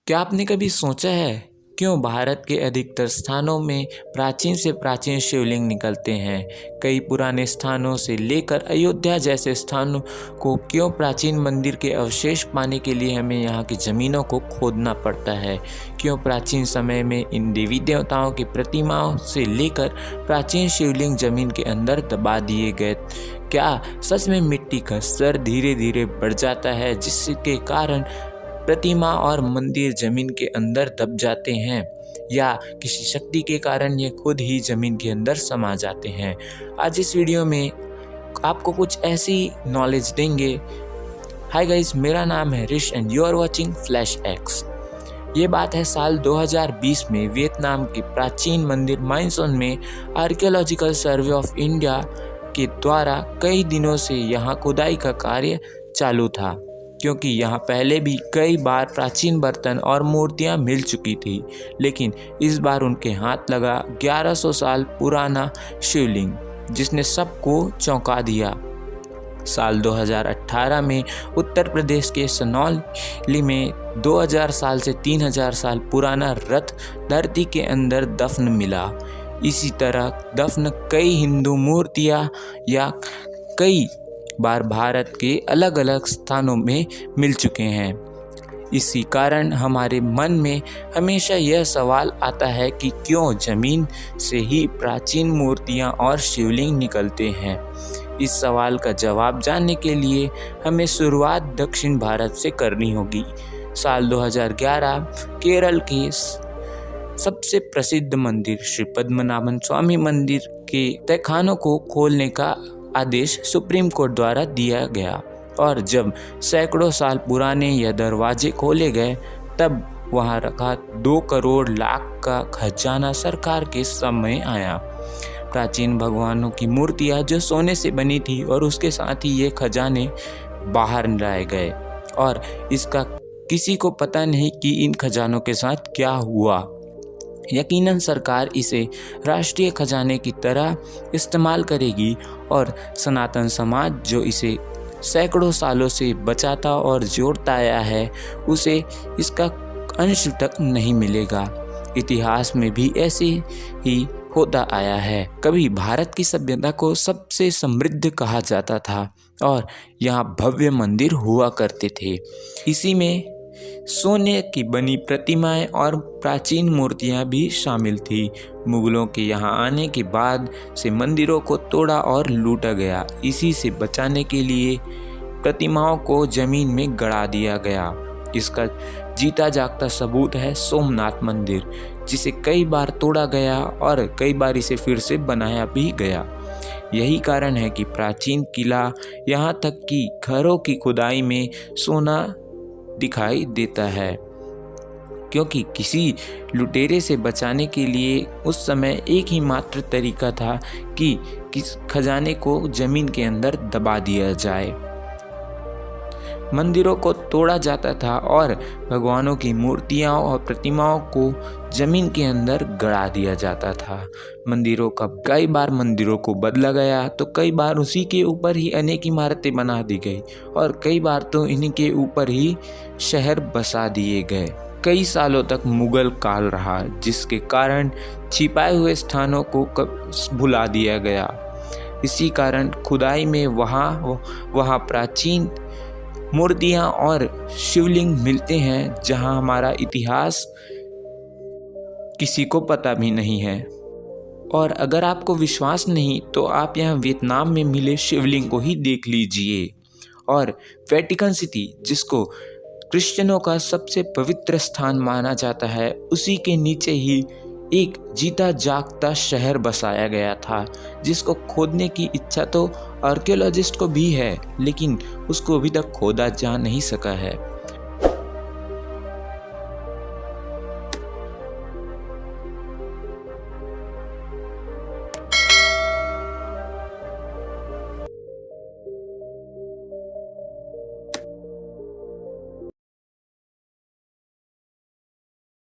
क्या आपने कभी सोचा है क्यों भारत के अधिकतर स्थानों में प्राचीन से प्राचीन शिवलिंग निकलते हैं? कई पुराने स्थानों से लेकर अयोध्या जैसे स्थानों को क्यों प्राचीन मंदिर के अवशेष पाने के लिए हमें यहाँ की ज़मीनों को खोदना पड़ता है? क्यों प्राचीन समय में इन देवी देवताओं की प्रतिमाओं से लेकर प्राचीन शिवलिंग जमीन के अंदर दबा दिए गए? क्या सच में मिट्टी का स्तर धीरे धीरे बढ़ जाता है जिसके कारण प्रतिमा और मंदिर जमीन के अंदर दब जाते हैं, या किसी शक्ति के कारण ये खुद ही जमीन के अंदर समा जाते हैं? आज इस वीडियो में आपको कुछ ऐसी नॉलेज देंगे। हाय गाइस, मेरा नाम है Rish and you are watching Flash X. ये बात है साल 2020 में वियतनाम के प्राचीन मंदिर माइनसोन में आर्कियोलॉजिकल सर्वे ऑफ इंडिया के द्वारा कई दिनों से यहाँ खुदाई का कार्य चालू था, क्योंकि यहाँ पहले भी कई बार प्राचीन बर्तन और मूर्तियाँ मिल चुकी थी, लेकिन इस बार उनके हाथ लगा 1100 साल पुराना शिवलिंग जिसने सबको चौंका दिया। साल 2018 में उत्तर प्रदेश के सनौली में 2000 साल से 3000 साल पुराना रथ धरती के अंदर दफन मिला। इसी तरह दफन कई हिंदू मूर्तियाँ या कई बार भारत के अलग अलग स्थानों में मिल चुके हैं। इसी कारण हमारे मन में हमेशा यह सवाल आता है कि क्यों जमीन से ही प्राचीन मूर्तियां और शिवलिंग निकलते हैं। इस सवाल का जवाब जानने के लिए हमें शुरुआत दक्षिण भारत से करनी होगी। साल 2011 केरल के सबसे प्रसिद्ध मंदिर श्री पद्मनाभन स्वामी मंदिर के तहखानों को खोलने का आदेश सुप्रीम कोर्ट द्वारा दिया गया, और जब सैकड़ों साल पुराने यह दरवाजे खोले गए तब वहां रखा 2 करोड़ लाख का खजाना सरकार के समय आया। प्राचीन भगवानों की मूर्तियां जो सोने से बनी थी और उसके साथ ही ये खजाने बाहर लाए गए, और इसका किसी को पता नहीं कि इन खजानों के साथ क्या हुआ। यकीनन सरकार इसे राष्ट्रीय खजाने की तरह इस्तेमाल करेगी, और सनातन समाज जो इसे सैकड़ों सालों से बचाता और जोड़ता आया है उसे इसका अंश तक नहीं मिलेगा। इतिहास में भी ऐसे ही होता आया है। कभी भारत की सभ्यता को सबसे समृद्ध कहा जाता था और यहाँ भव्य मंदिर हुआ करते थे। इसी में सोने की बनी प्रतिमाएं और प्राचीन मूर्तियां भी शामिल थी। मुगलों के यहाँ आने के बाद से मंदिरों को तोड़ा और लूटा गया। इसी से बचाने के लिए प्रतिमाओं को जमीन में गड़ा दिया गया। इसका जीता जागता सबूत है सोमनाथ मंदिर, जिसे कई बार तोड़ा गया और कई बार इसे फिर से बनाया भी गया। यही कारण है कि प्राचीन किला यहाँ तक कि घरों की खुदाई में सोना दिखाई देता है, क्योंकि किसी लुटेरे से बचाने के लिए उस समय एक ही मात्र तरीका था कि किस खजाने को जमीन के अंदर दबा दिया जाए। मंदिरों को तोड़ा जाता था और भगवानों की मूर्तियां और प्रतिमाओं को जमीन के अंदर गड़ा दिया जाता था। कई बार मंदिरों को बदला गया, तो कई बार उसी के ऊपर ही अनेक इमारतें बना दी गई, और कई बार तो इन्हीं के ऊपर ही शहर बसा दिए गए। कई सालों तक मुगल काल रहा, जिसके कारण छिपाए हुए स्थानों को भुला दिया गया। इसी कारण खुदाई में वहाँ प्राचीन मूर्तियाँ और शिवलिंग मिलते हैं जहाँ हमारा इतिहास किसी को पता भी नहीं है। और अगर आपको विश्वास नहीं तो आप यहाँ वियतनाम में मिले शिवलिंग को ही देख लीजिए। और वेटिकन सिटी, जिसको क्रिश्चियनों का सबसे पवित्र स्थान माना जाता है, उसी के नीचे ही एक जीता जागता शहर बसाया गया था, जिसको खोदने की इच्छा तो आर्कियोलॉजिस्ट को भी है, लेकिन उसको अभी तक खोदा जा नहीं सका है।